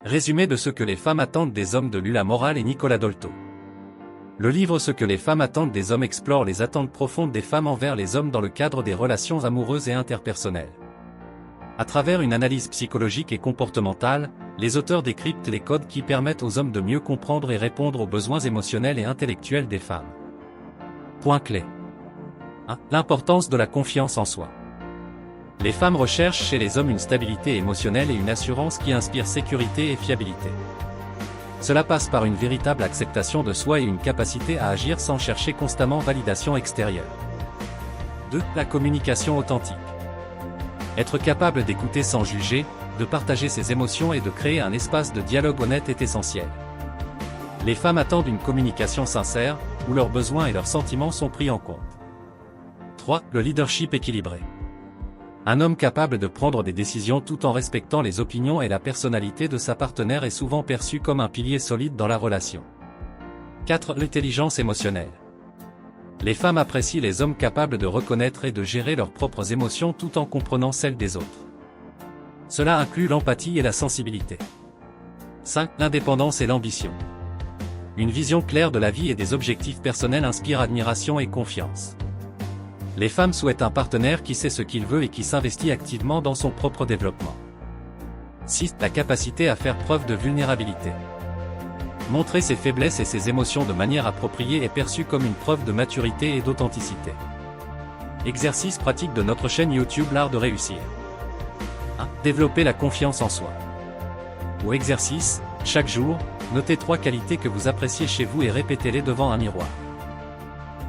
Résumé de ce que les femmes attendent des hommes de Lula Moral et Nicolas Dolto. Le livre Ce que les femmes attendent des hommes explore les attentes profondes des femmes envers les hommes dans le cadre des relations amoureuses et interpersonnelles. À travers une analyse psychologique et comportementale, les auteurs décryptent les codes qui permettent aux hommes de mieux comprendre et répondre aux besoins émotionnels et intellectuels des femmes. Point clé. 1. L'importance de la confiance en soi. Les femmes recherchent chez les hommes une stabilité émotionnelle et une assurance qui inspire sécurité et fiabilité. Cela passe par une véritable acceptation de soi et une capacité à agir sans chercher constamment validation extérieure. 2. La communication authentique. Être capable d'écouter sans juger, de partager ses émotions et de créer un espace de dialogue honnête est essentiel. Les femmes attendent une communication sincère, où leurs besoins et leurs sentiments sont pris en compte. 3. Le leadership équilibré. Un homme capable de prendre des décisions tout en respectant les opinions et la personnalité de sa partenaire est souvent perçu comme un pilier solide dans la relation. 4. L'intelligence émotionnelle. Les femmes apprécient les hommes capables de reconnaître et de gérer leurs propres émotions tout en comprenant celles des autres. Cela inclut l'empathie et la sensibilité. 5. L'indépendance et l'ambition. Une vision claire de la vie et des objectifs personnels inspire admiration et confiance. Les femmes souhaitent un partenaire qui sait ce qu'il veut et qui s'investit activement dans son propre développement. 6. La capacité à faire preuve de vulnérabilité. Montrer ses faiblesses et ses émotions de manière appropriée est perçu comme une preuve de maturité et d'authenticité. Exercice pratique de notre chaîne YouTube L'Art de réussir. 1. Développer la confiance en soi. Au exercice, chaque jour, notez 3 qualités que vous appréciez chez vous et répétez-les devant un miroir.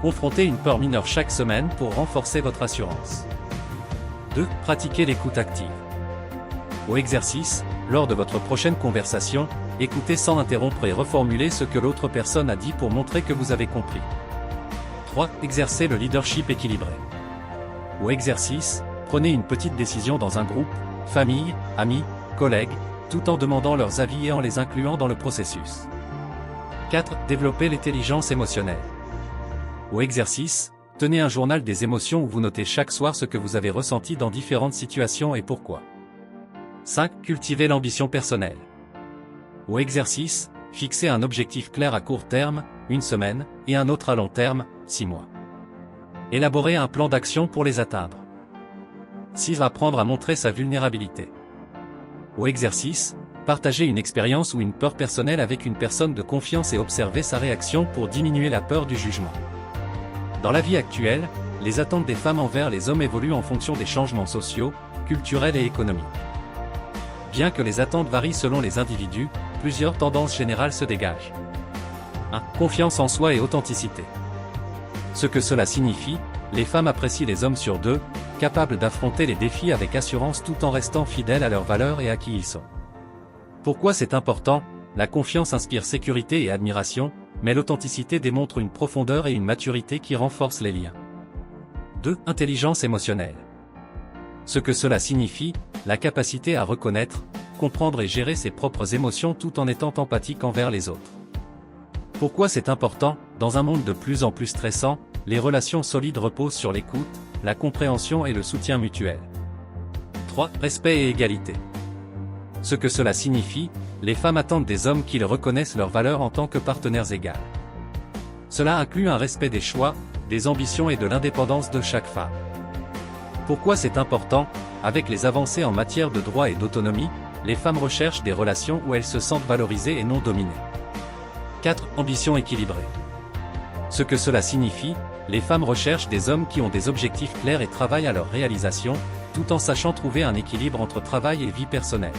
Confrontez une peur mineure chaque semaine pour renforcer votre assurance. 2. Pratiquez l'écoute active. Au exercice, lors de votre prochaine conversation, écoutez sans interrompre et reformulez ce que l'autre personne a dit pour montrer que vous avez compris. 3. Exercez le leadership équilibré. Au exercice, prenez une petite décision dans un groupe, famille, amis, collègues, tout en demandant leurs avis et en les incluant dans le processus. 4. Développer l'intelligence émotionnelle. Au exercice, tenez un journal des émotions où vous notez chaque soir ce que vous avez ressenti dans différentes situations et pourquoi. 5. Cultivez l'ambition personnelle. Au exercice, fixez un objectif clair à court terme, 1 semaine, et un autre à long terme, 6 mois. Élaborez un plan d'action pour les atteindre. 6. Apprendre à montrer sa vulnérabilité. Au exercice, partagez une expérience ou une peur personnelle avec une personne de confiance et observez sa réaction pour diminuer la peur du jugement. Dans la vie actuelle, les attentes des femmes envers les hommes évoluent en fonction des changements sociaux, culturels et économiques. Bien que les attentes varient selon les individus, plusieurs tendances générales se dégagent. 1. Confiance en soi et authenticité. Ce que cela signifie, les femmes apprécient les hommes sur 2, capables d'affronter les défis avec assurance tout en restant fidèles à leurs valeurs et à qui ils sont. Pourquoi c'est important? La confiance inspire sécurité et admiration, mais l'authenticité démontre une profondeur et une maturité qui renforcent les liens. 2. Intelligence émotionnelle. Ce que cela signifie, la capacité à reconnaître, comprendre et gérer ses propres émotions tout en étant empathique envers les autres. Pourquoi c'est important? Dans un monde de plus en plus stressant, les relations solides reposent sur l'écoute, la compréhension et le soutien mutuel. 3. Respect et égalité. Ce que cela signifie, les femmes attendent des hommes qui reconnaissent leurs valeurs en tant que partenaires égaux. Cela inclut un respect des choix, des ambitions et de l'indépendance de chaque femme. Pourquoi c'est important? Avec les avancées en matière de droit et d'autonomie, les femmes recherchent des relations où elles se sentent valorisées et non dominées. 4. Ambition équilibrée. Ce que cela signifie, les femmes recherchent des hommes qui ont des objectifs clairs et travaillent à leur réalisation, tout en sachant trouver un équilibre entre travail et vie personnelle.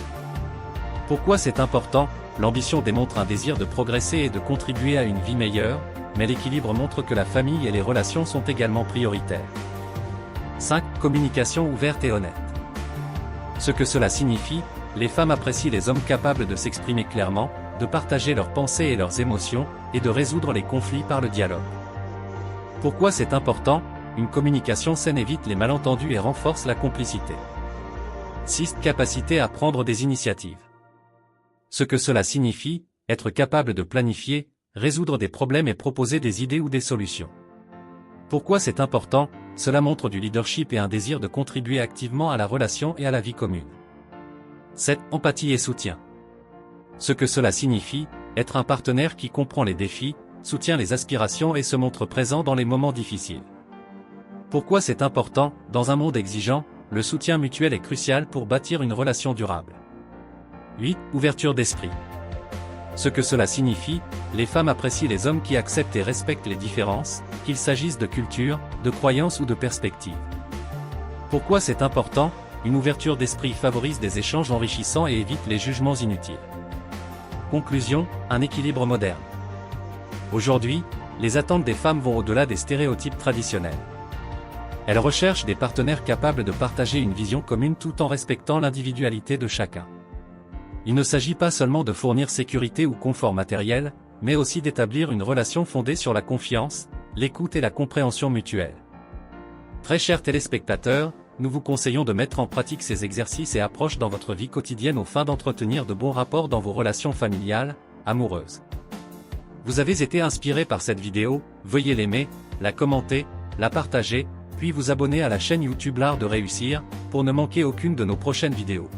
Pourquoi c'est important? L'ambition démontre un désir de progresser et de contribuer à une vie meilleure, mais l'équilibre montre que la famille et les relations sont également prioritaires. 5. Communication ouverte et honnête. Ce que cela signifie, les femmes apprécient les hommes capables de s'exprimer clairement, de partager leurs pensées et leurs émotions, et de résoudre les conflits par le dialogue. Pourquoi c'est important? Une communication saine évite les malentendus et renforce la complicité. 6. Capacité à prendre des initiatives. Ce que cela signifie, être capable de planifier, résoudre des problèmes et proposer des idées ou des solutions. Pourquoi c'est important? Cela montre du leadership et un désir de contribuer activement à la relation et à la vie commune. 7. Empathie et soutien. Ce que cela signifie, être un partenaire qui comprend les défis, soutient les aspirations et se montre présent dans les moments difficiles. Pourquoi c'est important? Dans un monde exigeant, le soutien mutuel est crucial pour bâtir une relation durable. 8. Ouverture d'esprit. Ce que cela signifie, les femmes apprécient les hommes qui acceptent et respectent les différences, qu'il s'agisse de culture, de croyances ou de perspectives. Pourquoi c'est important? Une ouverture d'esprit favorise des échanges enrichissants et évite les jugements inutiles. Conclusion, un équilibre moderne. Aujourd'hui, les attentes des femmes vont au-delà des stéréotypes traditionnels. Elles recherchent des partenaires capables de partager une vision commune tout en respectant l'individualité de chacun. Il ne s'agit pas seulement de fournir sécurité ou confort matériel, mais aussi d'établir une relation fondée sur la confiance, l'écoute et la compréhension mutuelle. Très chers téléspectateurs, nous vous conseillons de mettre en pratique ces exercices et approches dans votre vie quotidienne aux fins d'entretenir de bons rapports dans vos relations familiales, amoureuses. Vous avez été inspiré par cette vidéo, veuillez l'aimer, la commenter, la partager, puis vous abonner à la chaîne YouTube L'Art de Réussir, pour ne manquer aucune de nos prochaines vidéos.